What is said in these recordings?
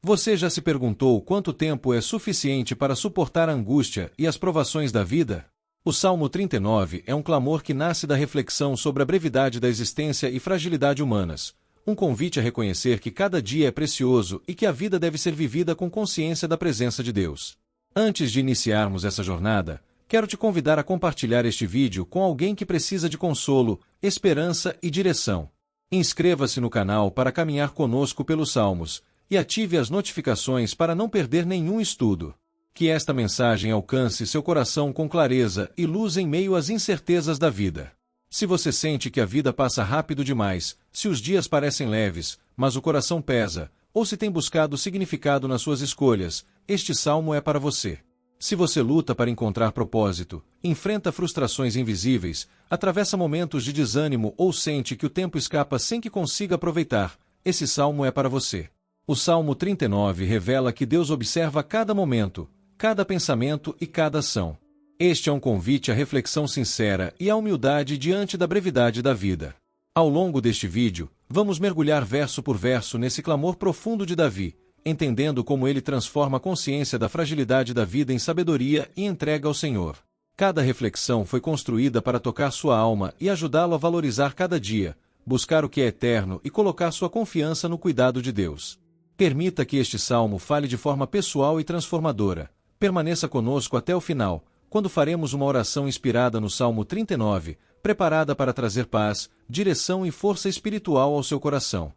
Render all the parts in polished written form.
Você já se perguntou quanto tempo é suficiente para suportar a angústia e as provações da vida? O Salmo 39 é um clamor que nasce da reflexão sobre a brevidade da existência e fragilidade humanas, um convite a reconhecer que cada dia é precioso e que a vida deve ser vivida com consciência da presença de Deus. Antes de iniciarmos essa jornada, quero te convidar a compartilhar este vídeo com alguém que precisa de consolo, esperança e direção. Inscreva-se no canal para caminhar conosco pelos Salmos e ative as notificações para não perder nenhum estudo. Que esta mensagem alcance seu coração com clareza e luz em meio às incertezas da vida. Se você sente que a vida passa rápido demais, se os dias parecem leves, mas o coração pesa, ou se tem buscado significado nas suas escolhas, este salmo é para você. Se você luta para encontrar propósito, enfrenta frustrações invisíveis, atravessa momentos de desânimo ou sente que o tempo escapa sem que consiga aproveitar, esse salmo é para você. O Salmo 39 revela que Deus observa cada momento, cada pensamento e cada ação. Este é um convite à reflexão sincera e à humildade diante da brevidade da vida. Ao longo deste vídeo, vamos mergulhar verso por verso nesse clamor profundo de Davi, entendendo como ele transforma a consciência da fragilidade da vida em sabedoria e entrega ao Senhor. Cada reflexão foi construída para tocar sua alma e ajudá-lo a valorizar cada dia, buscar o que é eterno e colocar sua confiança no cuidado de Deus. Permita que este salmo fale de forma pessoal e transformadora. Permaneça conosco até o final, quando faremos uma oração inspirada no Salmo 39, preparada para trazer paz, direção e força espiritual ao seu coração.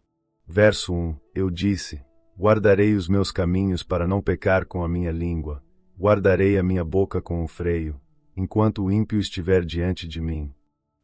Verso 1. Eu disse: guardarei os meus caminhos para não pecar com a minha língua. Guardarei a minha boca com um freio, enquanto o ímpio estiver diante de mim.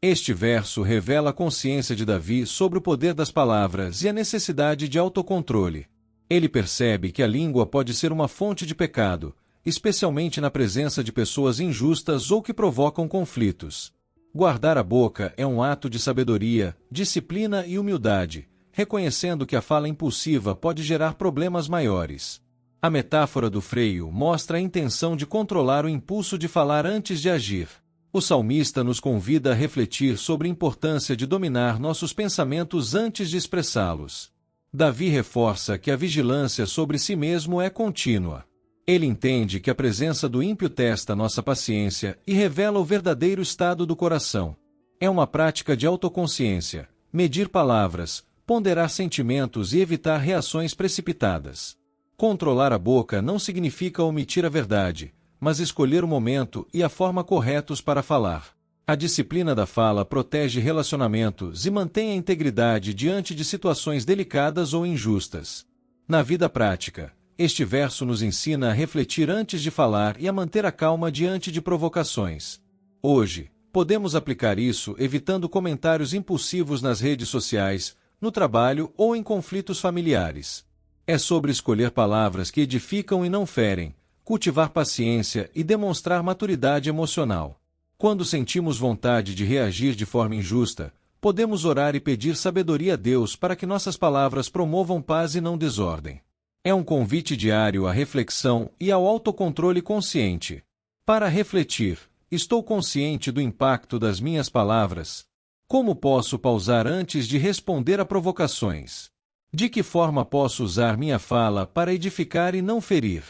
Este verso revela a consciência de Davi sobre o poder das palavras e a necessidade de autocontrole. Ele percebe que a língua pode ser uma fonte de pecado, especialmente na presença de pessoas injustas ou que provocam conflitos. Guardar a boca é um ato de sabedoria, disciplina e humildade, reconhecendo que a fala impulsiva pode gerar problemas maiores. A metáfora do freio mostra a intenção de controlar o impulso de falar antes de agir. O salmista nos convida a refletir sobre a importância de dominar nossos pensamentos antes de expressá-los. Davi reforça que a vigilância sobre si mesmo é contínua. Ele entende que a presença do ímpio testa nossa paciência e revela o verdadeiro estado do coração. É uma prática de autoconsciência, medir palavras, ponderar sentimentos e evitar reações precipitadas. Controlar a boca não significa omitir a verdade, mas escolher o momento e a forma corretos para falar. A disciplina da fala protege relacionamentos e mantém a integridade diante de situações delicadas ou injustas. Na vida prática, este verso nos ensina a refletir antes de falar e a manter a calma diante de provocações. Hoje, podemos aplicar isso evitando comentários impulsivos nas redes sociais, no trabalho ou em conflitos familiares. É sobre escolher palavras que edificam e não ferem, cultivar paciência e demonstrar maturidade emocional. Quando sentimos vontade de reagir de forma injusta, podemos orar e pedir sabedoria a Deus para que nossas palavras promovam paz e não desordem. É um convite diário à reflexão e ao autocontrole consciente. Para refletir, estou consciente do impacto das minhas palavras? Como posso pausar antes de responder a provocações? De que forma posso usar minha fala para edificar e não ferir?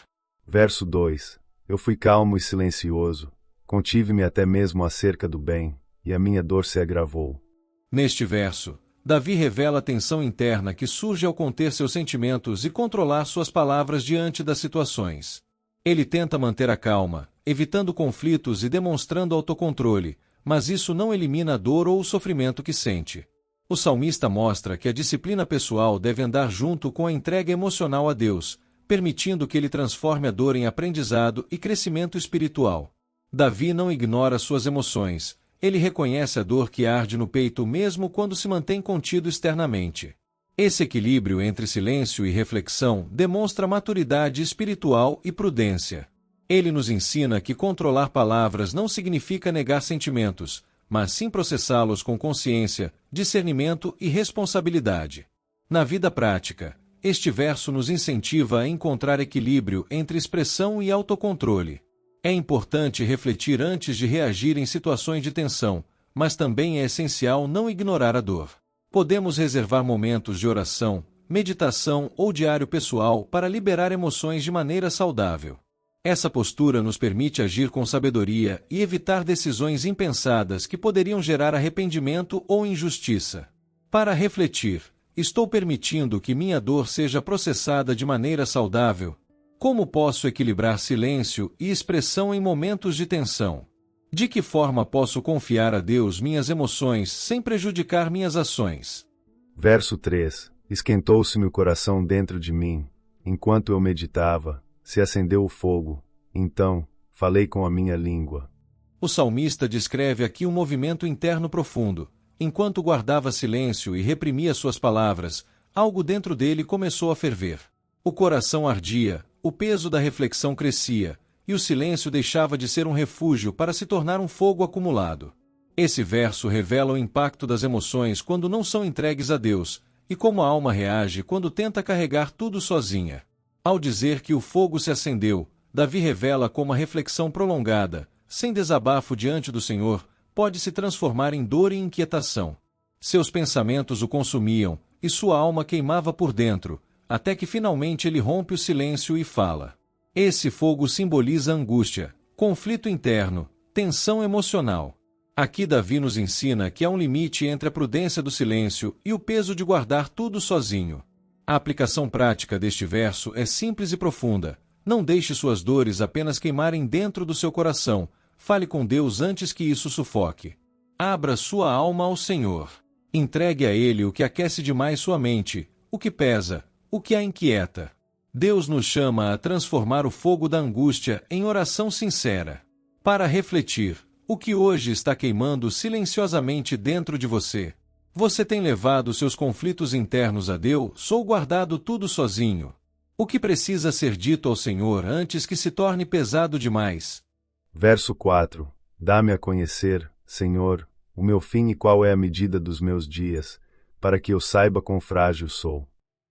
Verso 2. Eu fui calmo e silencioso, contive-me até mesmo acerca do bem, e a minha dor se agravou. Neste verso, Davi revela a tensão interna que surge ao conter seus sentimentos e controlar suas palavras diante das situações. Ele tenta manter a calma, evitando conflitos e demonstrando autocontrole, mas isso não elimina a dor ou o sofrimento que sente. O salmista mostra que a disciplina pessoal deve andar junto com a entrega emocional a Deus, permitindo que ele transforme a dor em aprendizado e crescimento espiritual. Davi não ignora suas emoções. Ele reconhece a dor que arde no peito mesmo quando se mantém contido externamente. Esse equilíbrio entre silêncio e reflexão demonstra maturidade espiritual e prudência. Ele nos ensina que controlar palavras não significa negar sentimentos, mas sim processá-los com consciência, discernimento e responsabilidade. Na vida prática, este verso nos incentiva a encontrar equilíbrio entre expressão e autocontrole. É importante refletir antes de reagir em situações de tensão, mas também é essencial não ignorar a dor. Podemos reservar momentos de oração, meditação ou diário pessoal para liberar emoções de maneira saudável. Essa postura nos permite agir com sabedoria e evitar decisões impensadas que poderiam gerar arrependimento ou injustiça. Para refletir, estou permitindo que minha dor seja processada de maneira saudável? Como posso equilibrar silêncio e expressão em momentos de tensão? De que forma posso confiar a Deus minhas emoções sem prejudicar minhas ações? Verso 3. Esquentou-se-me o coração dentro de mim. Enquanto eu meditava, se acendeu o fogo. Então, falei com a minha língua. O salmista descreve aqui um movimento interno profundo. Enquanto guardava silêncio e reprimia suas palavras, algo dentro dele começou a ferver. O coração ardia, o peso da reflexão crescia, e o silêncio deixava de ser um refúgio para se tornar um fogo acumulado. Esse verso revela o impacto das emoções quando não são entregues a Deus, e como a alma reage quando tenta carregar tudo sozinha. Ao dizer que o fogo se acendeu, Davi revela como a reflexão prolongada, sem desabafo diante do Senhor, pode se transformar em dor e inquietação. Seus pensamentos o consumiam, e sua alma queimava por dentro, até que finalmente ele rompe o silêncio e fala. Esse fogo simboliza angústia, conflito interno, tensão emocional. Aqui Davi nos ensina que há um limite entre a prudência do silêncio e o peso de guardar tudo sozinho. A aplicação prática deste verso é simples e profunda. Não deixe suas dores apenas queimarem dentro do seu coração. Fale com Deus antes que isso sufoque. Abra sua alma ao Senhor. Entregue a Ele o que aquece demais sua mente, o que pesa, o que a inquieta. Deus nos chama a transformar o fogo da angústia em oração sincera. Para refletir, o que hoje está queimando silenciosamente dentro de você? Você tem levado seus conflitos internos a Deus ou guardado tudo sozinho? O que precisa ser dito ao Senhor antes que se torne pesado demais? Verso 4. Dá-me a conhecer, Senhor, o meu fim e qual é a medida dos meus dias, para que eu saiba quão frágil sou.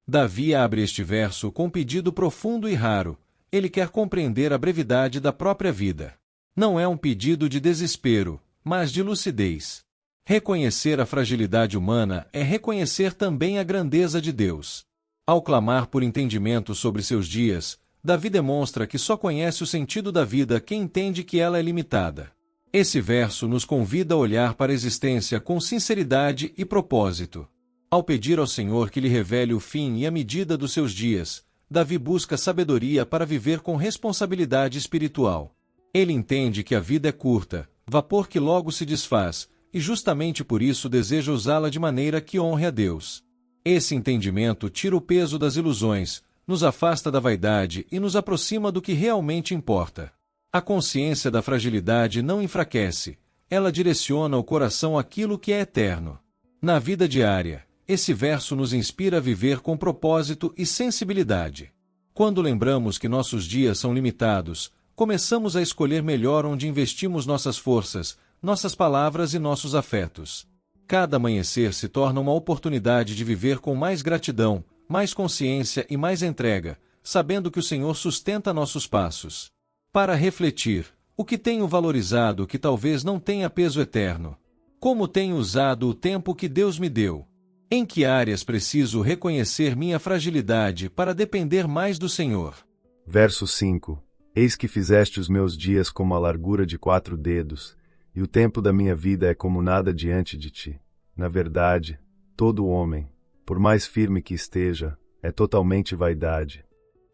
Davi abre este verso com um pedido profundo e raro. Ele quer compreender a brevidade da própria vida. Não é um pedido de desespero, mas de lucidez. Reconhecer a fragilidade humana é reconhecer também a grandeza de Deus. Ao clamar por entendimento sobre seus dias, Davi demonstra que só conhece o sentido da vida quem entende que ela é limitada. Esse verso nos convida a olhar para a existência com sinceridade e propósito. Ao pedir ao Senhor que lhe revele o fim e a medida dos seus dias, Davi busca sabedoria para viver com responsabilidade espiritual. Ele entende que a vida é curta, vapor que logo se desfaz, e justamente por isso deseja usá-la de maneira que honre a Deus. Esse entendimento tira o peso das ilusões, nos afasta da vaidade e nos aproxima do que realmente importa. A consciência da fragilidade não enfraquece, ela direciona o coração àquilo que é eterno. Na vida diária, esse verso nos inspira a viver com propósito e sensibilidade. Quando lembramos que nossos dias são limitados, começamos a escolher melhor onde investimos nossas forças, nossas palavras e nossos afetos. Cada amanhecer se torna uma oportunidade de viver com mais gratidão, mais consciência e mais entrega, sabendo que o Senhor sustenta nossos passos. Para refletir, o que tenho valorizado que talvez não tenha peso eterno? Como tenho usado o tempo que Deus me deu? Em que áreas preciso reconhecer minha fragilidade para depender mais do Senhor? Verso 5. Eis que fizeste os meus dias como a largura de 4 dedos, e o tempo da minha vida é como nada diante de ti. Na verdade, todo homem, por mais firme que esteja, é totalmente vaidade.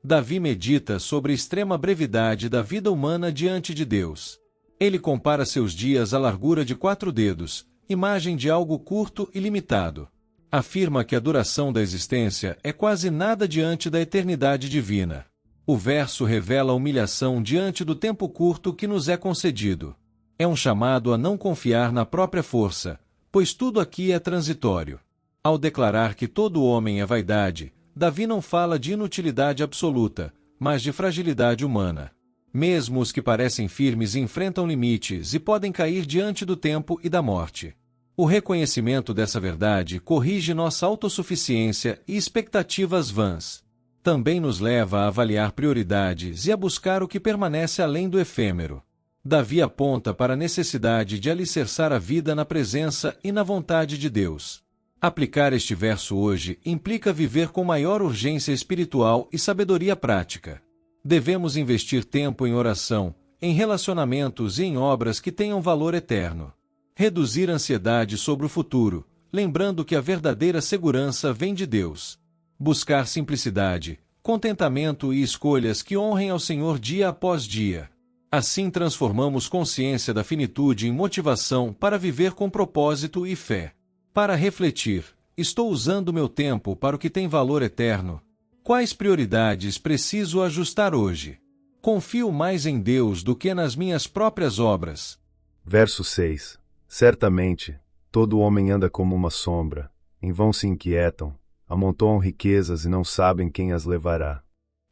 Davi medita sobre a extrema brevidade da vida humana diante de Deus. Ele compara seus dias à largura de 4 dedos, imagem de algo curto e limitado. Afirma que a duração da existência é quase nada diante da eternidade divina. O verso revela a humilhação diante do tempo curto que nos é concedido. É um chamado a não confiar na própria força, pois tudo aqui é transitório. Ao declarar que todo homem é vaidade, Davi não fala de inutilidade absoluta, mas de fragilidade humana. Mesmo os que parecem firmes enfrentam limites e podem cair diante do tempo e da morte. O reconhecimento dessa verdade corrige nossa autossuficiência e expectativas vãs. Também nos leva a avaliar prioridades e a buscar o que permanece além do efêmero. Davi aponta para a necessidade de alicerçar a vida na presença e na vontade de Deus. Aplicar este verso hoje implica viver com maior urgência espiritual e sabedoria prática. Devemos investir tempo em oração, em relacionamentos e em obras que tenham valor eterno. Reduzir a ansiedade sobre o futuro, lembrando que a verdadeira segurança vem de Deus. Buscar simplicidade, contentamento e escolhas que honrem ao Senhor dia após dia. Assim transformamos consciência da finitude em motivação para viver com propósito e fé. Para refletir, estou usando meu tempo para o que tem valor eterno? Quais prioridades preciso ajustar hoje? Confio mais em Deus do que nas minhas próprias obras. Verso 6. Certamente, todo homem anda como uma sombra, em vão se inquietam, amontoam riquezas e não sabem quem as levará.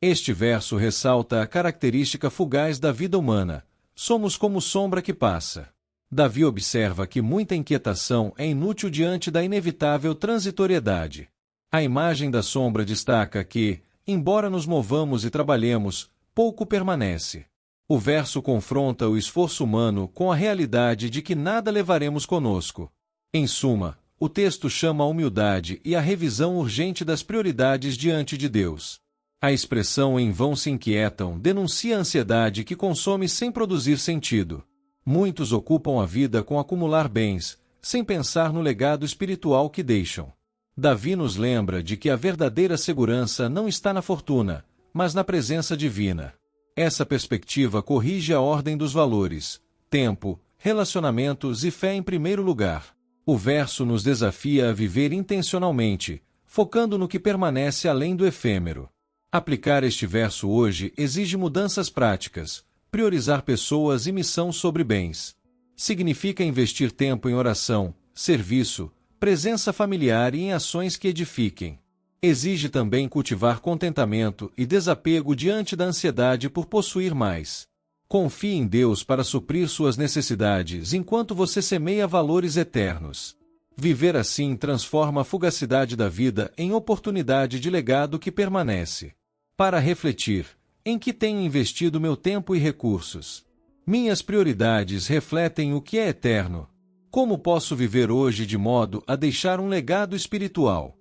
Este verso ressalta a característica fugaz da vida humana. Somos como sombra que passa. Davi observa que muita inquietação é inútil diante da inevitável transitoriedade. A imagem da sombra destaca que, embora nos movamos e trabalhemos, pouco permanece. O verso confronta o esforço humano com a realidade de que nada levaremos conosco. Em suma, o texto chama a humildade e a revisão urgente das prioridades diante de Deus. A expressão "em vão se inquietam" denuncia a ansiedade que consome sem produzir sentido. Muitos ocupam a vida com acumular bens, sem pensar no legado espiritual que deixam. Davi nos lembra de que a verdadeira segurança não está na fortuna, mas na presença divina. Essa perspectiva corrige a ordem dos valores: tempo, relacionamentos e fé em primeiro lugar. O verso nos desafia a viver intencionalmente, focando no que permanece além do efêmero. Aplicar este verso hoje exige mudanças práticas, priorizar pessoas e missão sobre bens. Significa investir tempo em oração, serviço, presença familiar e em ações que edifiquem. Exige também cultivar contentamento e desapego diante da ansiedade por possuir mais. Confie em Deus para suprir suas necessidades enquanto você semeia valores eternos. Viver assim transforma a fugacidade da vida em oportunidade de legado que permanece. Para refletir, em que tenho investido meu tempo e recursos? Minhas prioridades refletem o que é eterno. Como posso viver hoje de modo a deixar um legado espiritual?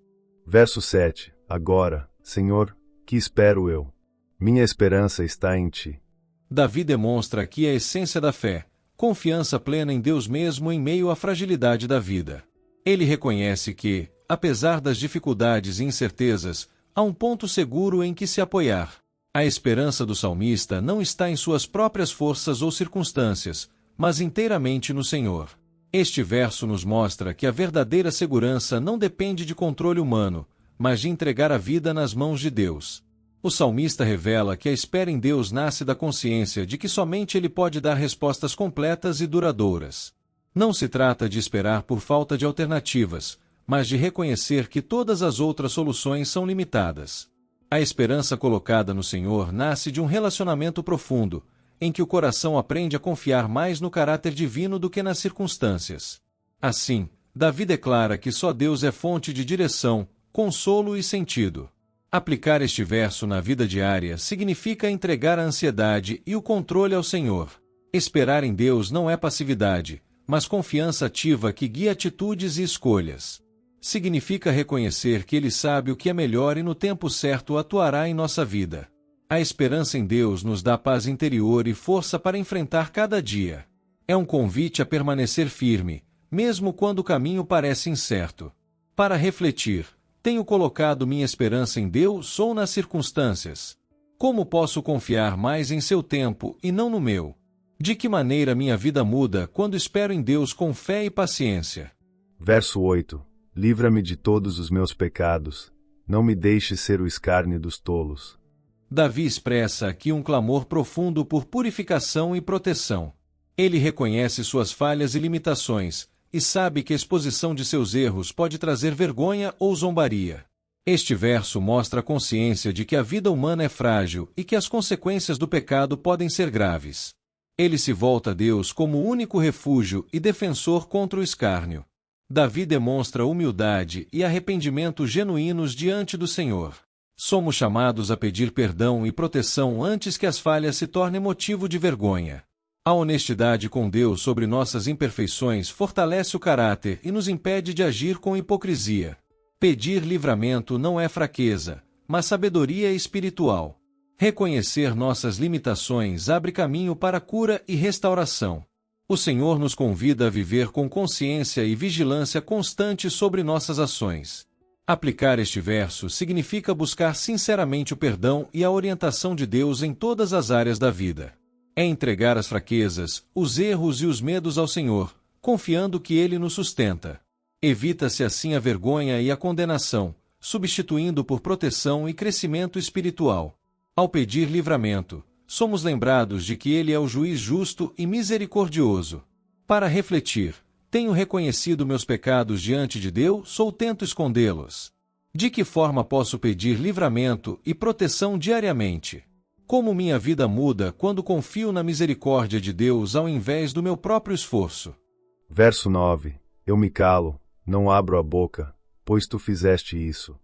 Verso 7. Agora, Senhor, que espero eu? Minha esperança está em Ti. Davi demonstra aqui a essência da fé, confiança plena em Deus mesmo em meio à fragilidade da vida. Ele reconhece que, apesar das dificuldades e incertezas, há um ponto seguro em que se apoiar. A esperança do salmista não está em suas próprias forças ou circunstâncias, mas inteiramente no Senhor. Este verso nos mostra que a verdadeira segurança não depende de controle humano, mas de entregar a vida nas mãos de Deus. O salmista revela que a espera em Deus nasce da consciência de que somente Ele pode dar respostas completas e duradouras. Não se trata de esperar por falta de alternativas, mas de reconhecer que todas as outras soluções são limitadas. A esperança colocada no Senhor nasce de um relacionamento profundo, em que o coração aprende a confiar mais no caráter divino do que nas circunstâncias. Assim, Davi declara que só Deus é fonte de direção, consolo e sentido. Aplicar este verso na vida diária significa entregar a ansiedade e o controle ao Senhor. Esperar em Deus não é passividade, mas confiança ativa que guia atitudes e escolhas. Significa reconhecer que Ele sabe o que é melhor e no tempo certo atuará em nossa vida. A esperança em Deus nos dá paz interior e força para enfrentar cada dia. É um convite a permanecer firme, mesmo quando o caminho parece incerto. Para refletir, tenho colocado minha esperança em Deus ou nas circunstâncias? Como posso confiar mais em seu tempo e não no meu? De que maneira minha vida muda quando espero em Deus com fé e paciência? Verso 8. Livra-me de todos os meus pecados, não me deixes ser o escárnio dos tolos. Davi expressa aqui um clamor profundo por purificação e proteção. Ele reconhece suas falhas e limitações, e sabe que a exposição de seus erros pode trazer vergonha ou zombaria. Este verso mostra a consciência de que a vida humana é frágil e que as consequências do pecado podem ser graves. Ele se volta a Deus como o único refúgio e defensor contra o escárnio. Davi demonstra humildade e arrependimento genuínos diante do Senhor. Somos chamados a pedir perdão e proteção antes que as falhas se tornem motivo de vergonha. A honestidade com Deus sobre nossas imperfeições fortalece o caráter e nos impede de agir com hipocrisia. Pedir livramento não é fraqueza, mas sabedoria espiritual. Reconhecer nossas limitações abre caminho para cura e restauração. O Senhor nos convida a viver com consciência e vigilância constante sobre nossas ações. Aplicar este verso significa buscar sinceramente o perdão e a orientação de Deus em todas as áreas da vida. É entregar as fraquezas, os erros e os medos ao Senhor, confiando que Ele nos sustenta. Evita-se assim a vergonha e a condenação, substituindo por proteção e crescimento espiritual. Ao pedir livramento, somos lembrados de que Ele é o juiz justo e misericordioso. Para refletir, tenho reconhecido meus pecados diante de Deus ou tento escondê-los? De que forma posso pedir livramento e proteção diariamente? Como minha vida muda quando confio na misericórdia de Deus ao invés do meu próprio esforço? Verso 9. Eu me calo, não abro a boca, pois tu fizeste isso.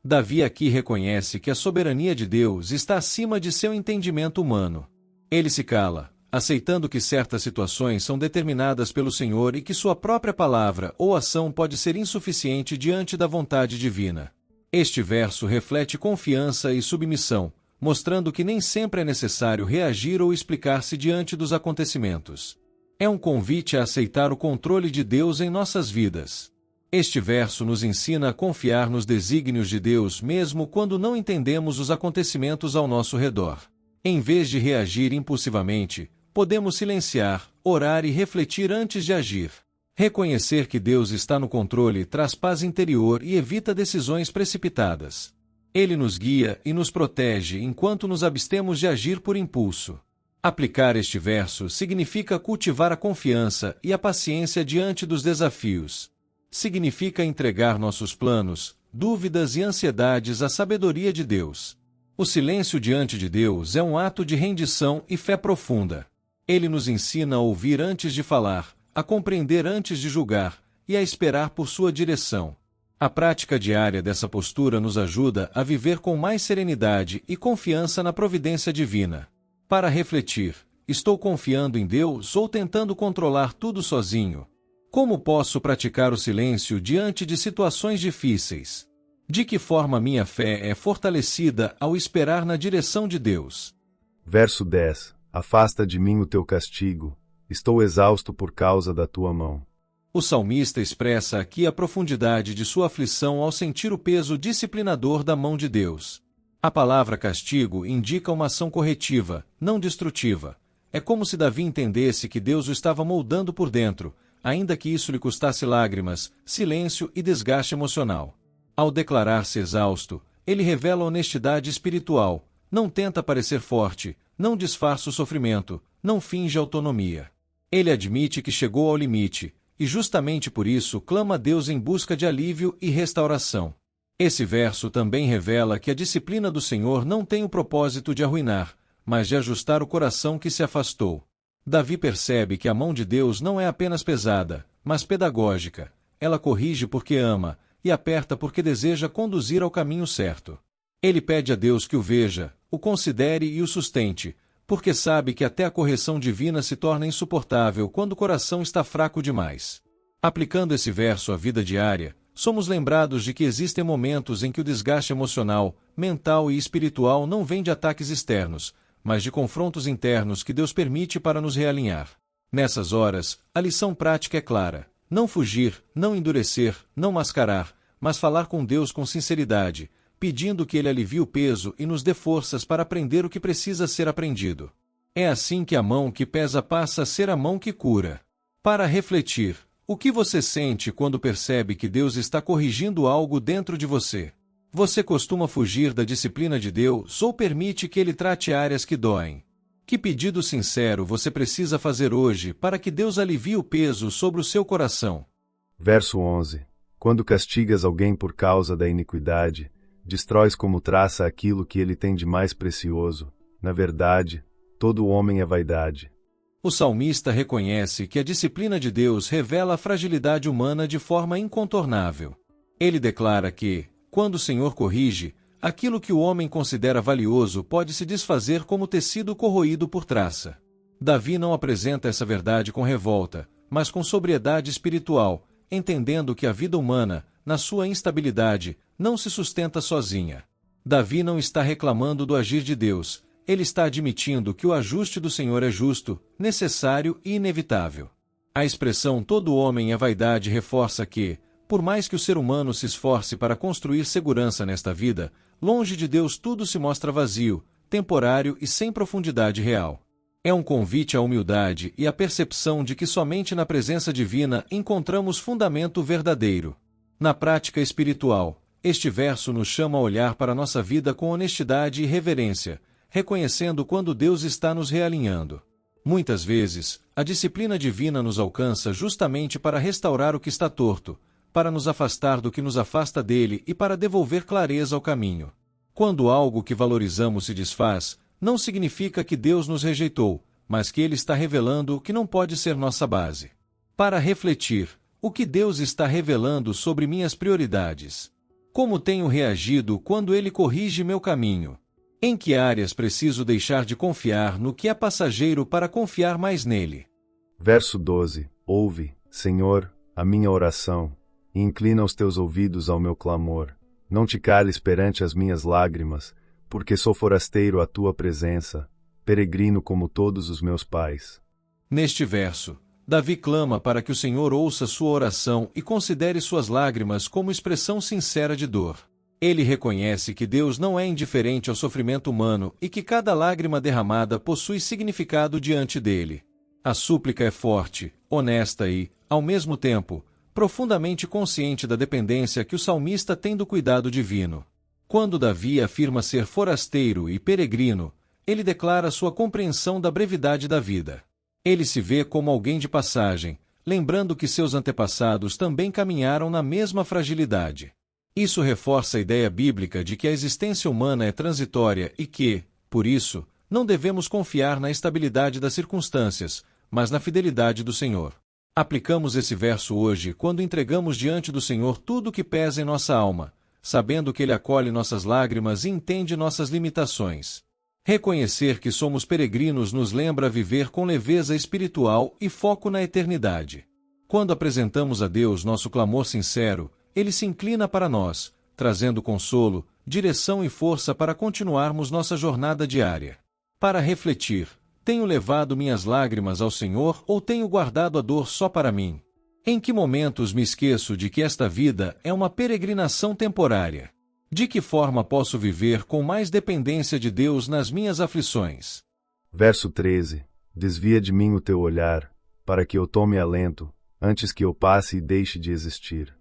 Davi aqui reconhece que a soberania de Deus está acima de seu entendimento humano. Ele se cala, aceitando que certas situações são determinadas pelo Senhor e que sua própria palavra ou ação pode ser insuficiente diante da vontade divina. Este verso reflete confiança e submissão, mostrando que nem sempre é necessário reagir ou explicar-se diante dos acontecimentos. É um convite a aceitar o controle de Deus em nossas vidas. Este verso nos ensina a confiar nos desígnios de Deus mesmo quando não entendemos os acontecimentos ao nosso redor. Em vez de reagir impulsivamente, podemos silenciar, orar e refletir antes de agir. Reconhecer que Deus está no controle traz paz interior e evita decisões precipitadas. Ele nos guia e nos protege enquanto nos abstemos de agir por impulso. Aplicar este verso significa cultivar a confiança e a paciência diante dos desafios. Significa entregar nossos planos, dúvidas e ansiedades à sabedoria de Deus. O silêncio diante de Deus é um ato de rendição e fé profunda. Ele nos ensina a ouvir antes de falar, a compreender antes de julgar e a esperar por sua direção. A prática diária dessa postura nos ajuda a viver com mais serenidade e confiança na providência divina. Para refletir, estou confiando em Deus ou tentando controlar tudo sozinho? Como posso praticar o silêncio diante de situações difíceis? De que forma minha fé é fortalecida ao esperar na direção de Deus? Verso 10. Afasta de mim o teu castigo, estou exausto por causa da tua mão. O salmista expressa aqui a profundidade de sua aflição ao sentir o peso disciplinador da mão de Deus. A palavra castigo indica uma ação corretiva, não destrutiva. É como se Davi entendesse que Deus o estava moldando por dentro, ainda que isso lhe custasse lágrimas, silêncio e desgaste emocional. Ao declarar-se exausto, ele revela honestidade espiritual, não tenta parecer forte, não disfarça o sofrimento, não finge autonomia. Ele admite que chegou ao limite, e justamente por isso clama a Deus em busca de alívio e restauração. Esse verso também revela que a disciplina do Senhor não tem o propósito de arruinar, mas de ajustar o coração que se afastou. Davi percebe que a mão de Deus não é apenas pesada, mas pedagógica. Ela corrige porque ama, e aperta porque deseja conduzir ao caminho certo. Ele pede a Deus que o veja, o considere e o sustente, porque sabe que até a correção divina se torna insuportável quando o coração está fraco demais. Aplicando esse verso à vida diária, somos lembrados de que existem momentos em que o desgaste emocional, mental e espiritual não vem de ataques externos, mas de confrontos internos que Deus permite para nos realinhar. Nessas horas, a lição prática é clara: não fugir, não endurecer, não mascarar, mas falar com Deus com sinceridade, pedindo que Ele alivie o peso e nos dê forças para aprender o que precisa ser aprendido. É assim que a mão que pesa passa a ser a mão que cura. Para refletir, o que você sente quando percebe que Deus está corrigindo algo dentro de você? Você costuma fugir da disciplina de Deus ou permite que Ele trate áreas que doem? Que pedido sincero você precisa fazer hoje para que Deus alivie o peso sobre o seu coração? Verso 11. Quando castigas alguém por causa da iniquidade, destróis como traça aquilo que ele tem de mais precioso. Na verdade, todo homem é vaidade. O salmista reconhece que a disciplina de Deus revela a fragilidade humana de forma incontornável. Ele declara que, quando o Senhor corrige, aquilo que o homem considera valioso pode se desfazer como tecido corroído por traça. Davi não apresenta essa verdade com revolta, mas com sobriedade espiritual, entendendo que a vida humana, na sua instabilidade, não se sustenta sozinha. Davi não está reclamando do agir de Deus, ele está admitindo que o ajuste do Senhor é justo, necessário e inevitável. A expressão todo homem é vaidade reforça que, por mais que o ser humano se esforce para construir segurança nesta vida, longe de Deus tudo se mostra vazio, temporário e sem profundidade real. É um convite à humildade e à percepção de que somente na presença divina encontramos fundamento verdadeiro. Na prática espiritual, este verso nos chama a olhar para nossa vida com honestidade e reverência, reconhecendo quando Deus está nos realinhando. Muitas vezes, a disciplina divina nos alcança justamente para restaurar o que está torto, para nos afastar do que nos afasta dele e para devolver clareza ao caminho. Quando algo que valorizamos se desfaz, não significa que Deus nos rejeitou, mas que Ele está revelando o que não pode ser nossa base. Para refletir, o que Deus está revelando sobre minhas prioridades? Como tenho reagido quando Ele corrige meu caminho? Em que áreas preciso deixar de confiar no que é passageiro para confiar mais nele? Verso 12. Ouve, Senhor, a minha oração, e inclina os teus ouvidos ao meu clamor. Não te cales perante as minhas lágrimas, porque sou forasteiro à tua presença, peregrino como todos os meus pais. Neste verso, Davi clama para que o Senhor ouça sua oração e considere suas lágrimas como expressão sincera de dor. Ele reconhece que Deus não é indiferente ao sofrimento humano e que cada lágrima derramada possui significado diante dele. A súplica é forte, honesta e, ao mesmo tempo, profundamente consciente da dependência que o salmista tem do cuidado divino. Quando Davi afirma ser forasteiro e peregrino, ele declara sua compreensão da brevidade da vida. Ele se vê como alguém de passagem, lembrando que seus antepassados também caminharam na mesma fragilidade. Isso reforça a ideia bíblica de que a existência humana é transitória e que, por isso, não devemos confiar na estabilidade das circunstâncias, mas na fidelidade do Senhor. Aplicamos esse verso hoje quando entregamos diante do Senhor tudo o que pesa em nossa alma, sabendo que Ele acolhe nossas lágrimas e entende nossas limitações. Reconhecer que somos peregrinos nos lembra viver com leveza espiritual e foco na eternidade. Quando apresentamos a Deus nosso clamor sincero, Ele se inclina para nós, trazendo consolo, direção e força para continuarmos nossa jornada diária. Para refletir, tenho levado minhas lágrimas ao Senhor ou tenho guardado a dor só para mim? Em que momentos me esqueço de que esta vida é uma peregrinação temporária? De que forma posso viver com mais dependência de Deus nas minhas aflições? Verso 13. Desvia de mim o teu olhar, para que eu tome alento, antes que eu passe e deixe de existir.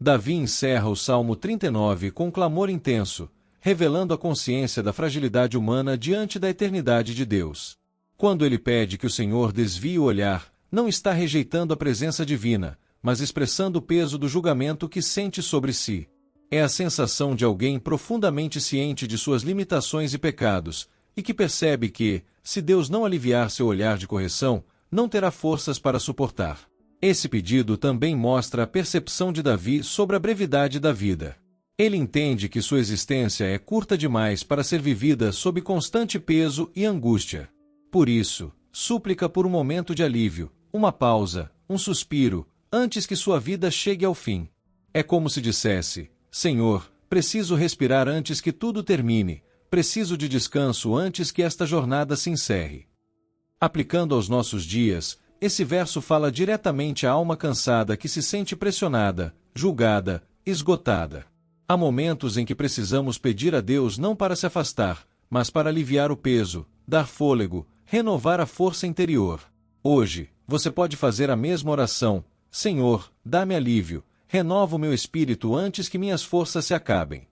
Davi encerra o Salmo 39 com um clamor intenso, revelando a consciência da fragilidade humana diante da eternidade de Deus. Quando ele pede que o Senhor desvie o olhar, não está rejeitando a presença divina, mas expressando o peso do julgamento que sente sobre si. É a sensação de alguém profundamente ciente de suas limitações e pecados, e que percebe que, se Deus não aliviar seu olhar de correção, não terá forças para suportar. Esse pedido também mostra a percepção de Davi sobre a brevidade da vida. Ele entende que sua existência é curta demais para ser vivida sob constante peso e angústia. Por isso, súplica por um momento de alívio, uma pausa, um suspiro, antes que sua vida chegue ao fim. É como se dissesse: Senhor, preciso respirar antes que tudo termine, preciso de descanso antes que esta jornada se encerre. Aplicando aos nossos dias, esse verso fala diretamente à alma cansada que se sente pressionada, julgada, esgotada. Há momentos em que precisamos pedir a Deus não para se afastar, mas para aliviar o peso, dar fôlego, renovar a força interior. Hoje, você pode fazer a mesma oração: Senhor, dá-me alívio, renova o meu espírito antes que minhas forças se acabem.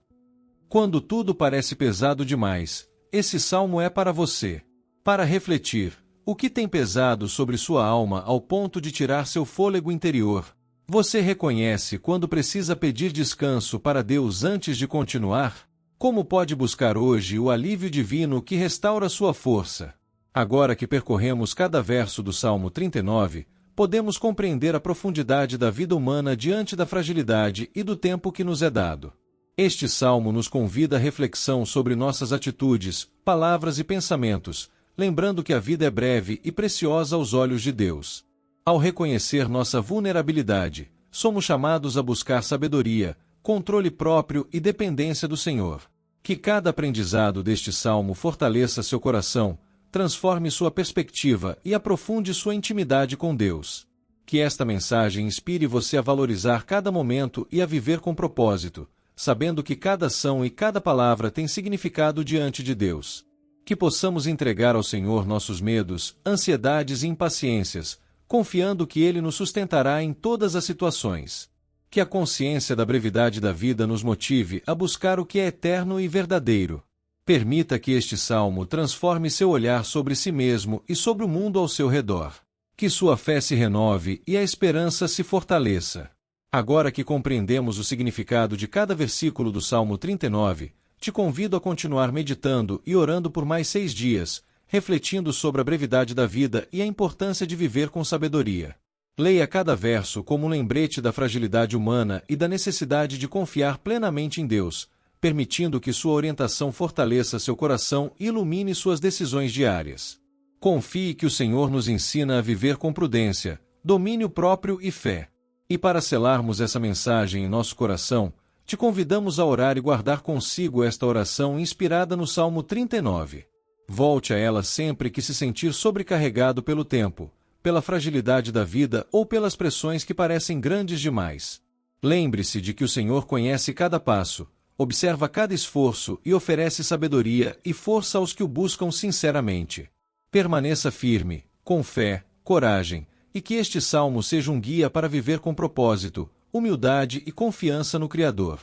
Quando tudo parece pesado demais, esse salmo é para você. Para refletir, o que tem pesado sobre sua alma ao ponto de tirar seu fôlego interior? Você reconhece quando precisa pedir descanso para Deus antes de continuar? Como pode buscar hoje o alívio divino que restaura sua força? Agora que percorremos cada verso do Salmo 39, podemos compreender a profundidade da vida humana diante da fragilidade e do tempo que nos é dado. Este salmo nos convida à reflexão sobre nossas atitudes, palavras e pensamentos, lembrando que a vida é breve e preciosa aos olhos de Deus. Ao reconhecer nossa vulnerabilidade, somos chamados a buscar sabedoria, controle próprio e dependência do Senhor. Que cada aprendizado deste salmo fortaleça seu coração, transforme sua perspectiva e aprofunde sua intimidade com Deus. Que esta mensagem inspire você a valorizar cada momento e a viver com propósito, sabendo que cada ação e cada palavra tem significado diante de Deus. Que possamos entregar ao Senhor nossos medos, ansiedades e impaciências, confiando que Ele nos sustentará em todas as situações. Que a consciência da brevidade da vida nos motive a buscar o que é eterno e verdadeiro. Permita que este salmo transforme seu olhar sobre si mesmo e sobre o mundo ao seu redor. Que sua fé se renove e a esperança se fortaleça. Agora que compreendemos o significado de cada versículo do Salmo 39, te convido a continuar meditando e orando por mais 6 dias, refletindo sobre a brevidade da vida e a importância de viver com sabedoria. Leia cada verso como um lembrete da fragilidade humana e da necessidade de confiar plenamente em Deus, permitindo que sua orientação fortaleça seu coração e ilumine suas decisões diárias. Confie que o Senhor nos ensina a viver com prudência, domínio próprio e fé. E para selarmos essa mensagem em nosso coração, te convidamos a orar e guardar consigo esta oração inspirada no Salmo 39. Volte a ela sempre que se sentir sobrecarregado pelo tempo, pela fragilidade da vida ou pelas pressões que parecem grandes demais. Lembre-se de que o Senhor conhece cada passo, observa cada esforço e oferece sabedoria e força aos que o buscam sinceramente. Permaneça firme, com fé, coragem, e que este salmo seja um guia para viver com propósito, humildade e confiança no Criador.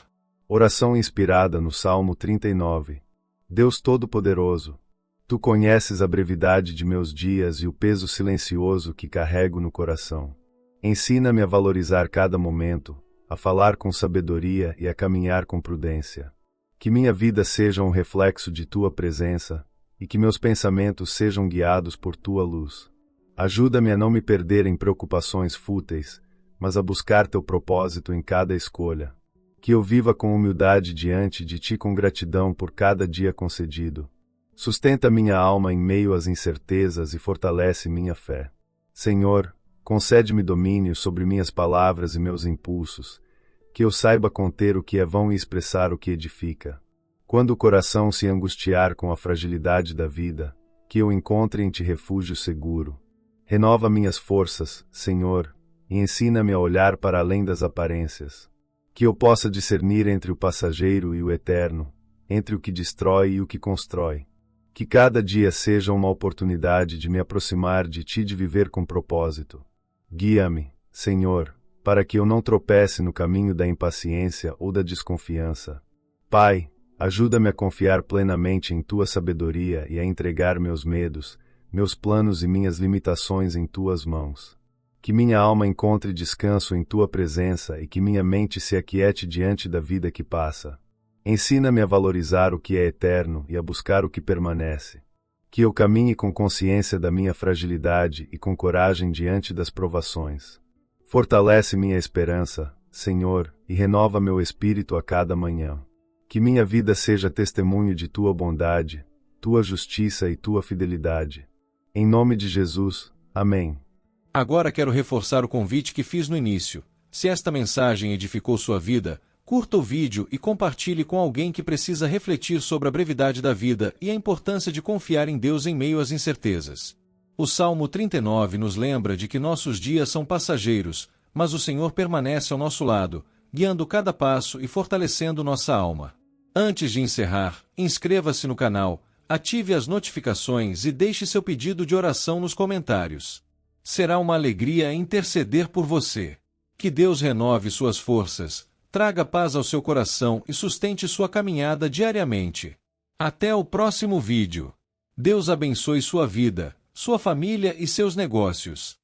Oração inspirada no Salmo 39. Deus Todo-Poderoso, Tu conheces a brevidade de meus dias e o peso silencioso que carrego no coração. Ensina-me a valorizar cada momento, a falar com sabedoria e a caminhar com prudência. Que minha vida seja um reflexo de Tua presença e que meus pensamentos sejam guiados por Tua luz. Ajuda-me a não me perder em preocupações fúteis, mas a buscar Teu propósito em cada escolha. Que eu viva com humildade diante de Ti com gratidão por cada dia concedido. Sustenta minha alma em meio às incertezas e fortalece minha fé. Senhor, concede-me domínio sobre minhas palavras e meus impulsos, que eu saiba conter o que é vão e expressar o que edifica. Quando o coração se angustiar com a fragilidade da vida, que eu encontre em Ti refúgio seguro. Renova minhas forças, Senhor, e ensina-me a olhar para além das aparências. Que eu possa discernir entre o passageiro e o eterno, entre o que destrói e o que constrói. Que cada dia seja uma oportunidade de me aproximar de Ti, de viver com propósito. Guia-me, Senhor, para que eu não tropece no caminho da impaciência ou da desconfiança. Pai, ajuda-me a confiar plenamente em Tua sabedoria e a entregar meus medos, meus planos e minhas limitações em Tuas mãos. Que minha alma encontre descanso em Tua presença e que minha mente se aquiete diante da vida que passa. Ensina-me a valorizar o que é eterno e a buscar o que permanece. Que eu caminhe com consciência da minha fragilidade e com coragem diante das provações. Fortalece minha esperança, Senhor, e renova meu espírito a cada manhã. Que minha vida seja testemunho de Tua bondade, Tua justiça e Tua fidelidade. Em nome de Jesus, amém. Agora quero reforçar o convite que fiz no início. Se esta mensagem edificou sua vida, curta o vídeo e compartilhe com alguém que precisa refletir sobre a brevidade da vida e a importância de confiar em Deus em meio às incertezas. O Salmo 39 nos lembra de que nossos dias são passageiros, mas o Senhor permanece ao nosso lado, guiando cada passo e fortalecendo nossa alma. Antes de encerrar, inscreva-se no canal, ative as notificações e deixe seu pedido de oração nos comentários. Será uma alegria interceder por você. Que Deus renove suas forças, traga paz ao seu coração e sustente sua caminhada diariamente. Até o próximo vídeo. Deus abençoe sua vida, sua família e seus negócios.